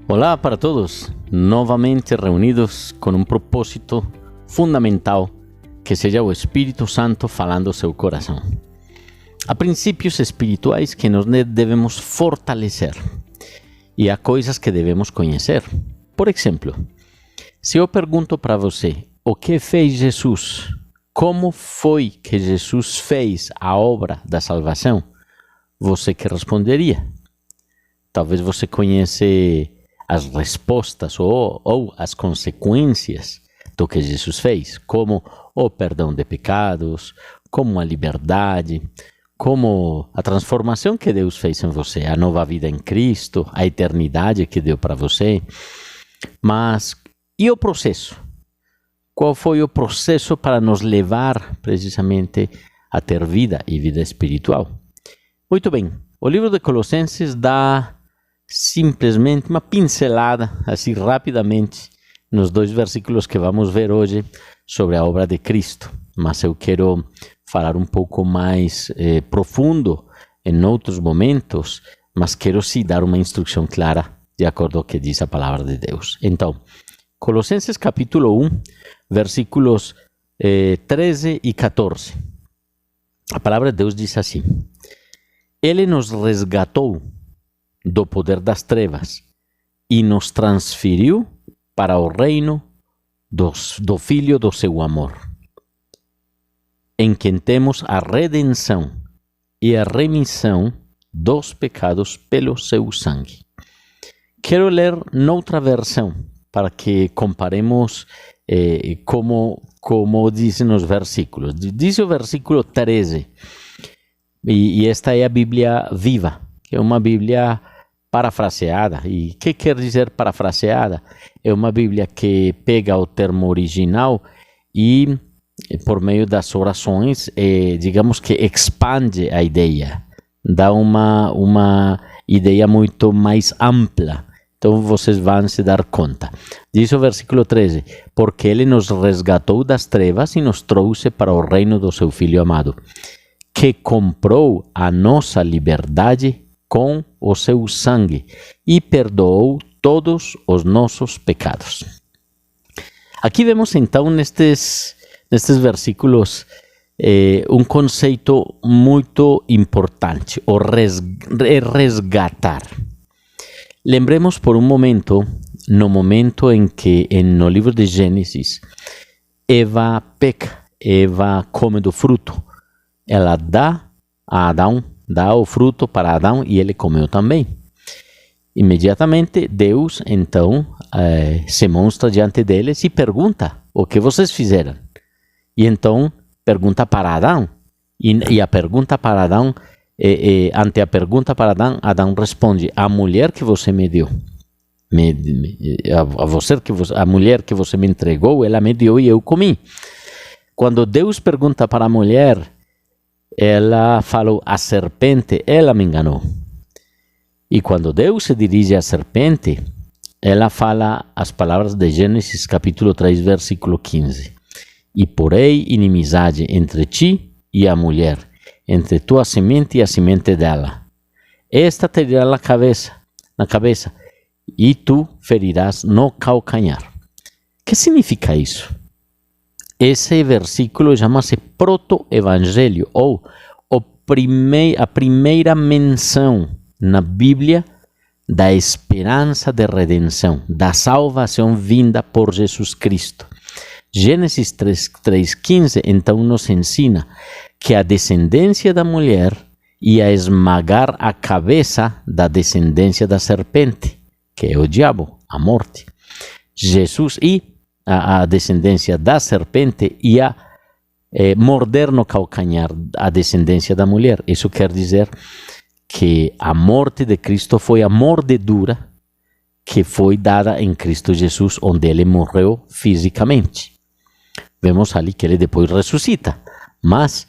Olá para todos, novamente reunidos com um propósito fundamental, que seja o Espírito Santo falando ao seu coração. Há princípios espirituais que nós devemos fortalecer e há coisas que devemos conhecer. Por exemplo, se eu pergunto para você o que fez Jesus, como foi que Jesus fez a obra da salvação, você que responderia? Talvez você conheça as respostas ou as consequências do que Jesus fez, como o perdão de pecados, como a liberdade, como a transformação que Deus fez em você, a nova vida em Cristo, a eternidade que deu para você. Mas e o processo? Qual foi o processo para nos levar precisamente a ter vida e vida espiritual? Muito bem, o livro de Colossenses dá simplesmente uma pincelada, assim rapidamente, nos 2 versículos que vamos ver hoje sobre a obra de Cristo. Mas eu quero falar um pouco mais profundo em outros momentos, mas quero sim dar uma instrução clara de acordo com o que diz a palavra de Deus. Então, Colossenses capítulo 1, versículos 13 e 14. A palavra de Deus diz assim: Ele nos resgatou do poder das trevas e nos transferiu para o reino do Filho do seu amor, em quem temos a redenção e a remissão dos pecados pelo seu sangue. Quero ler noutra versão para que comparemos como dizem os versículos. Diz o versículo 13, e esta é a Bíblia Viva, que é uma Bíblia parafraseada. E o que quer dizer parafraseada? É uma Bíblia que pega o termo original e, por meio das orações, digamos que expande a ideia, dá uma ideia muito mais ampla. Então vocês vão se dar conta. Diz o versículo 13: Porque Ele nos resgatou das trevas e nos trouxe para o reino do seu Filho amado, que comprou a nossa liberdade com o seu sangue e perdoou todos os nossos pecados. Aqui vemos então nestes versículos um conceito muito importante, o resgatar. Lembremos por um momento, no momento em que no livro de Gênesis, Eva peca, Eva come do fruto, ela dá a Adão, dá o fruto para Adão e ele comeu também. Imediatamente Deus então se mostra diante deles e pergunta: o que vocês fizeram? E então pergunta para Adão, e a pergunta para Adão, ante a pergunta para Adão, Adão responde: a mulher que você me deu, a mulher que você me entregou, ela me deu e eu comi. Quando Deus pergunta para a mulher, ela falou: a serpente, ela me enganou. E quando Deus se dirige à serpente, ela fala as palavras de Gênesis capítulo 3, versículo 15. E porei inimizade entre ti e a mulher, entre tua semente e a semente dela. Esta te dirá na cabeça, e tu ferirás no calcanhar. O que significa isso? Esse versículo chama-se proto-evangelho, ou a primeira menção na Bíblia da esperança de redenção, da salvação vinda por Jesus Cristo. Gênesis 3,15 então nos ensina que a descendência da mulher ia esmagar a cabeça da descendência da serpente, que é o diabo, a morte. Jesus a descendência da serpente ia morder no calcanhar a descendência da mulher. Isso quer dizer que a morte de Cristo foi a mordedura que foi dada em Cristo Jesus, onde ele morreu fisicamente. Vemos ali que ele depois ressuscita. Mas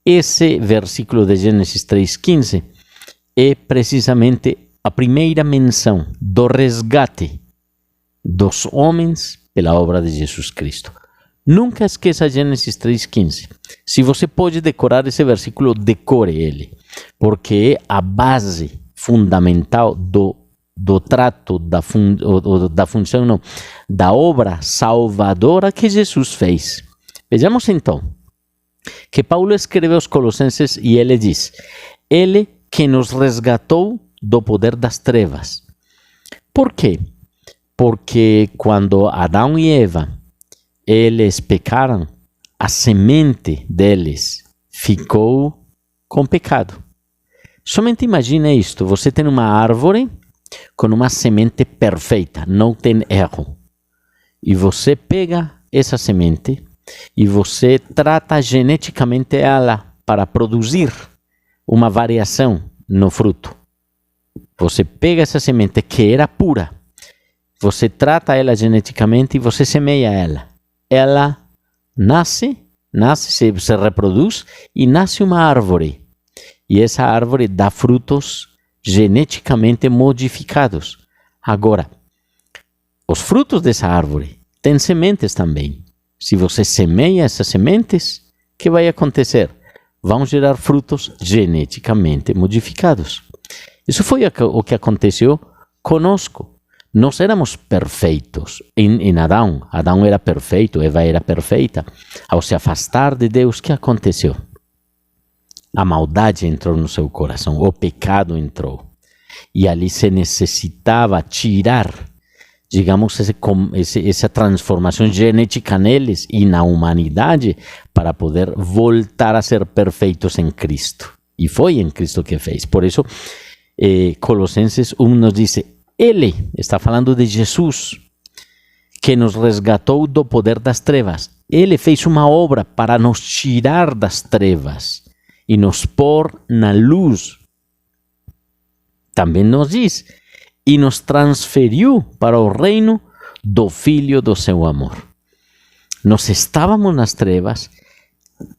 esse versículo de Gênesis 3,15 é precisamente a primeira menção do resgate dos homens pela obra de Jesus Cristo. Nunca esqueça Gênesis 3,15. Se você pode decorar esse versículo, decore ele, porque é a base fundamental do trato, da função, não, da obra salvadora que Jesus fez. Vejamos então que Paulo escreve aos Colossenses e ele diz: Ele que nos resgatou do poder das trevas. Por quê? Porque quando Adão e Eva, eles pecaram, a semente deles ficou com pecado. Somente imagine isto, você tem uma árvore com uma semente perfeita, não tem erro. E você pega essa semente e você trata geneticamente ela para produzir uma variação no fruto. Você pega essa semente que era pura, você trata ela geneticamente e você semeia ela. Ela nasce, se reproduz e nasce uma árvore. E essa árvore dá frutos geneticamente modificados. Agora, os frutos dessa árvore têm sementes também. Se você semeia essas sementes, o que vai acontecer? Vão gerar frutos geneticamente modificados. Isso foi o que aconteceu conosco. Nós éramos perfeitos em Adão. Adão era perfeito, Eva era perfeita. Ao se afastar de Deus, o que aconteceu? A maldade entrou no seu coração, o pecado entrou. E ali se necessitava tirar, digamos, essa transformação genética neles e na humanidade para poder voltar a ser perfeitos em Cristo. E foi em Cristo que fez. Por isso, Colossenses 1 nos diz: Ele, está falando de Jesus, que nos resgatou do poder das trevas. Ele fez uma obra para nos tirar das trevas e nos pôr na luz. Também nos diz: e nos transferiu para o reino do Filho do seu amor. Nós estávamos nas trevas,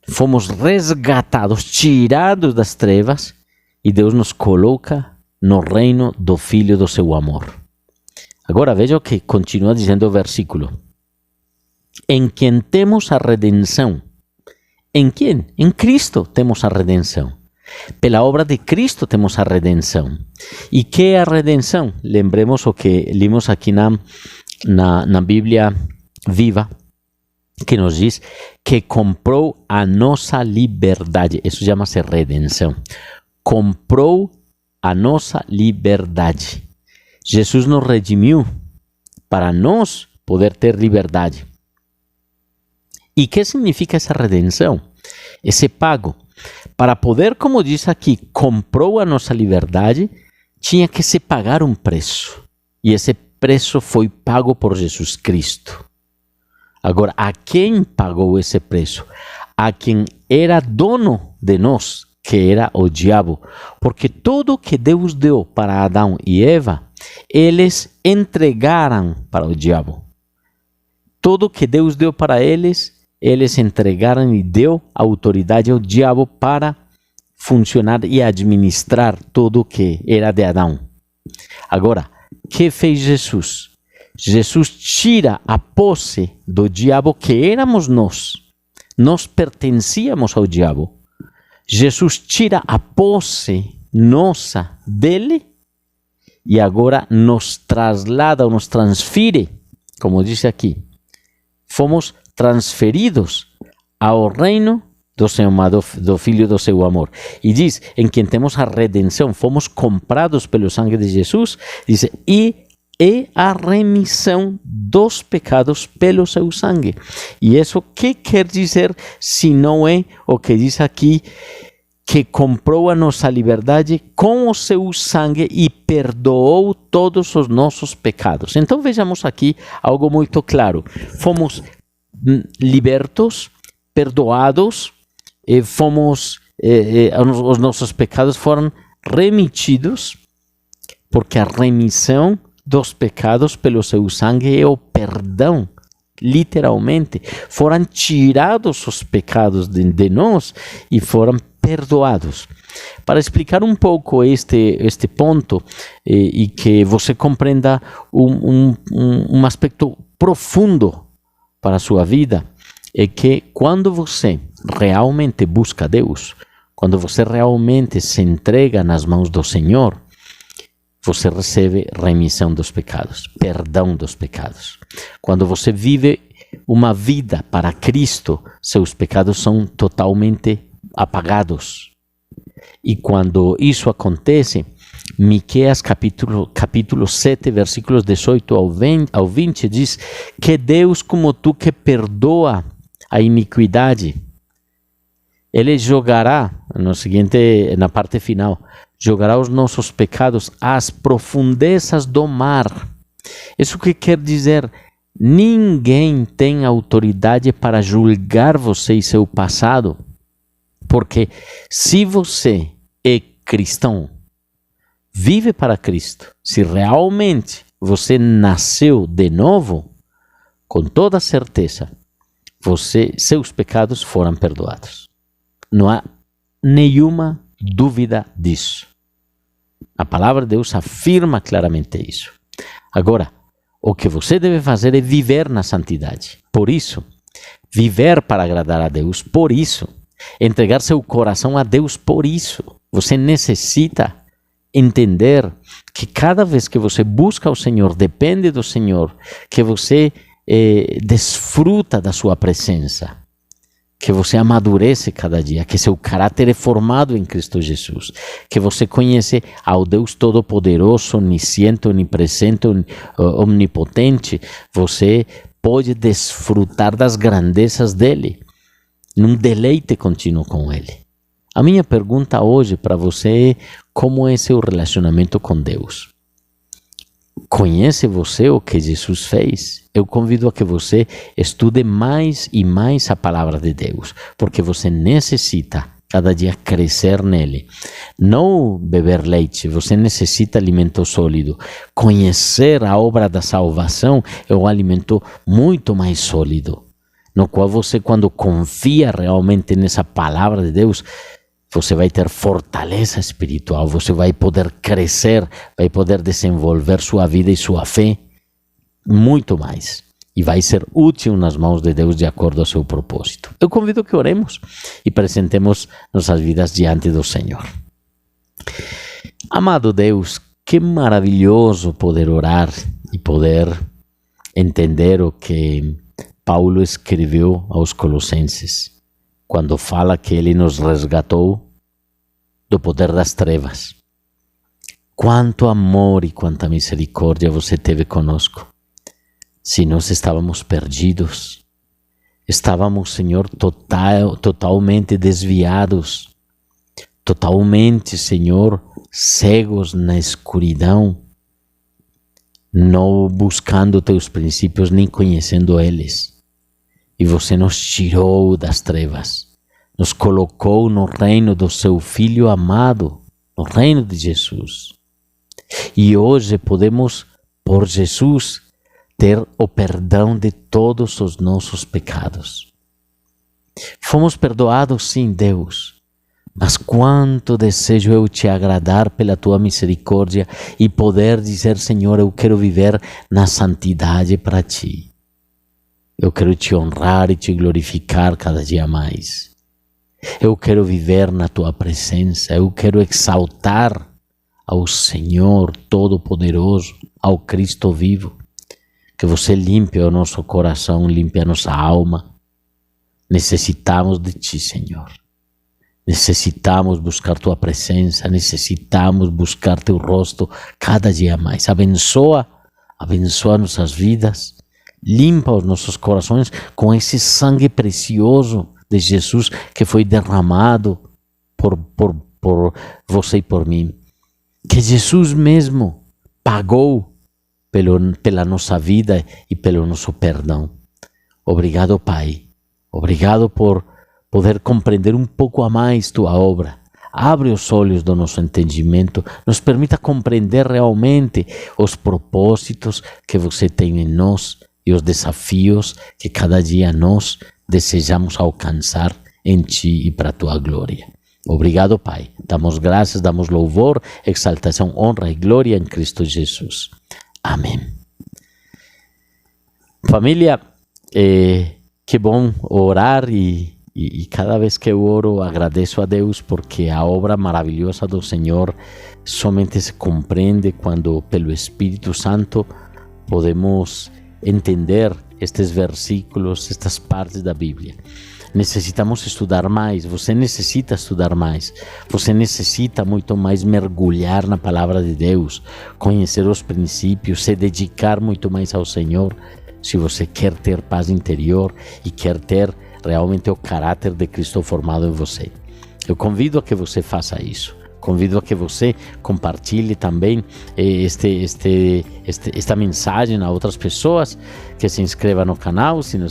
fomos resgatados, tirados das trevas, e Deus nos coloca no reino do Filho do seu amor. Agora veja o que continua dizendo o versículo. Em quem temos a redenção. Em quem? Em Cristo temos a redenção. Pela obra de Cristo temos a redenção. E que é a redenção? Lembremos o que limos aqui na Bíblia Viva, que nos diz que comprou a nossa liberdade. Isso chama-se redenção. Comprou a nossa liberdade. Jesus nos redimiu para nós poder ter liberdade. E que significa essa redenção? Esse pago. Para poder, como diz aqui, comprou a nossa liberdade, tinha que se pagar um preço. E esse preço foi pago por Jesus Cristo. Agora, a quem pagou esse preço? A quem era dono de nós, que era o diabo. Porque tudo que Deus deu para Adão e Eva, eles entregaram para o diabo. Tudo que Deus deu para eles entregaram e deu autoridade ao diabo para funcionar e administrar tudo que era de Adão. Agora, o que fez Jesus? Jesus tira a posse do diabo que éramos nós. Nós pertencíamos ao diabo. Jesus tira a posse nossa dele e agora nos traslada ou nos transfere, como diz aqui. Fomos transferidos ao reino do seu amado, do Filho do seu amor. E diz, em quem temos a redenção, fomos comprados pelo sangue de Jesus, diz, e a remissão dos pecados pelo seu sangue. E isso que quer dizer, se não é o que diz aqui, que comprou a nossa liberdade com o seu sangue e perdoou todos os nossos pecados. Então vejamos aqui algo muito claro. Fomos libertos, perdoados, os nossos pecados foram remitidos, porque a remissão dos pecados pelo seu sangue é o perdão. Literalmente, foram tirados os pecados de nós e foram perdoados. Para explicar um pouco este ponto e que você compreenda um aspecto profundo para a sua vida, é que quando você realmente busca Deus, quando você realmente se entrega nas mãos do Senhor, você recebe remissão dos pecados, perdão dos pecados. Quando você vive uma vida para Cristo, seus pecados são totalmente apagados. E quando isso acontece, Miqueias capítulo 7, versículos 18 ao 20, diz que Deus como tu que perdoa a iniquidade, Ele jogará, na parte final, jogará os nossos pecados às profundezas do mar. Isso que quer dizer, ninguém tem autoridade para julgar você e seu passado, porque se você é cristão, vive para Cristo, se realmente você nasceu de novo, com toda certeza, seus pecados foram perdoados. Não há nenhuma dúvida disso. A palavra de Deus afirma claramente isso. Agora, o que você deve fazer é viver na santidade. Por isso, viver para agradar a Deus, por isso, entregar seu coração a Deus, por isso. Você necessita entender que cada vez que você busca o Senhor, depende do Senhor, que você desfruta da sua presença, que você amadurece cada dia, que seu caráter é formado em Cristo Jesus, que você conhece ao Deus Todo-Poderoso, onisciente, onipresente, omnipotente. Você pode desfrutar das grandezas dele, num deleite contínuo com ele. A minha pergunta hoje para você é: como é seu relacionamento com Deus? Conhece você o que Jesus fez? Eu convido a que você estude mais e mais a palavra de Deus, porque você necessita cada dia crescer nele. Não beber leite, você necessita alimento sólido. Conhecer a obra da salvação é um alimento muito mais sólido, no qual você, quando confia realmente nessa palavra de Deus, você vai ter fortaleza espiritual, você vai poder crescer, vai poder desenvolver sua vida e sua fé muito mais. E vai ser útil nas mãos de Deus de acordo ao seu propósito. Eu convido que oremos e apresentemos nossas vidas diante do Senhor. Amado Deus, que maravilhoso poder orar e poder entender o que Paulo escreveu aos Colossenses, quando fala que Ele nos resgatou do poder das trevas. Quanto amor e quanta misericórdia você teve conosco. Se nós estávamos perdidos, estávamos, Senhor, totalmente desviados, totalmente, Senhor, cegos na escuridão, não buscando teus princípios nem conhecendo eles. E você nos tirou das trevas, nos colocou no reino do seu Filho amado, no reino de Jesus. E hoje podemos, por Jesus, ter o perdão de todos os nossos pecados. Fomos perdoados, sim, Deus, mas quanto desejo eu te agradar pela tua misericórdia e poder dizer: Senhor, eu quero viver na santidade para ti. Eu quero te honrar e te glorificar cada dia mais. Eu quero viver na tua presença. Eu quero exaltar ao Senhor Todo-Poderoso, ao Cristo vivo. Que você limpe o nosso coração, limpe a nossa alma. Necessitamos de ti, Senhor. Necessitamos buscar tua presença, necessitamos buscar teu rosto cada dia mais. Abençoa nossas vidas. Limpa os nossos corações com esse sangue precioso de Jesus que foi derramado por você e por mim. Que Jesus mesmo pagou pela nossa vida e pelo nosso perdão. Obrigado, Pai. Obrigado por poder compreender um pouco a mais tua obra. Abre os olhos do nosso entendimento, nos permita compreender realmente os propósitos que você tem em nós e os desafios que cada dia nós desejamos alcançar em ti e para a tua glória. Obrigado, Pai. Damos graças, damos louvor, exaltação, honra e glória em Cristo Jesus. Amém. Família, que bom orar e E cada vez que eu oro, agradeço a Deus porque a obra maravilhosa do Senhor somente se compreende quando, pelo Espírito Santo, podemos entender estes versículos, estas partes da Bíblia. Necessitamos estudar mais, você necessita estudar mais, você necessita muito mais mergulhar na palavra de Deus, conhecer os princípios, se dedicar muito mais ao Senhor, se você quer ter paz interior e quer ter realmente o caráter de Cristo formado em você. Eu convido a que você faça isso. Convido a que você compartilhe também esta mensagem a outras pessoas, que se inscreva no canal, se não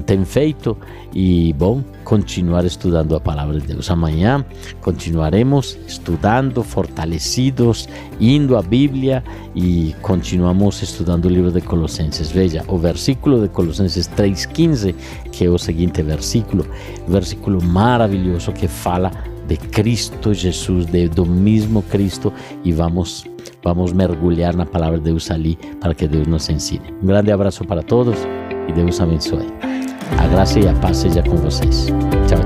tem feito, e bom, continuar estudando a palavra de Deus. Amanhã continuaremos estudando, fortalecidos, indo à Bíblia e continuamos estudando o livro de Colossenses. Veja, o versículo de Colossenses 3,15, que é o seguinte versículo maravilhoso que fala de Cristo Jesus, do mesmo Cristo, e vamos mergulhar na palavra de Deus ali para que Deus nos ensine. Um grande abraço para todos e Deus abençoe. A graça e a paz seja com vocês. Tchau.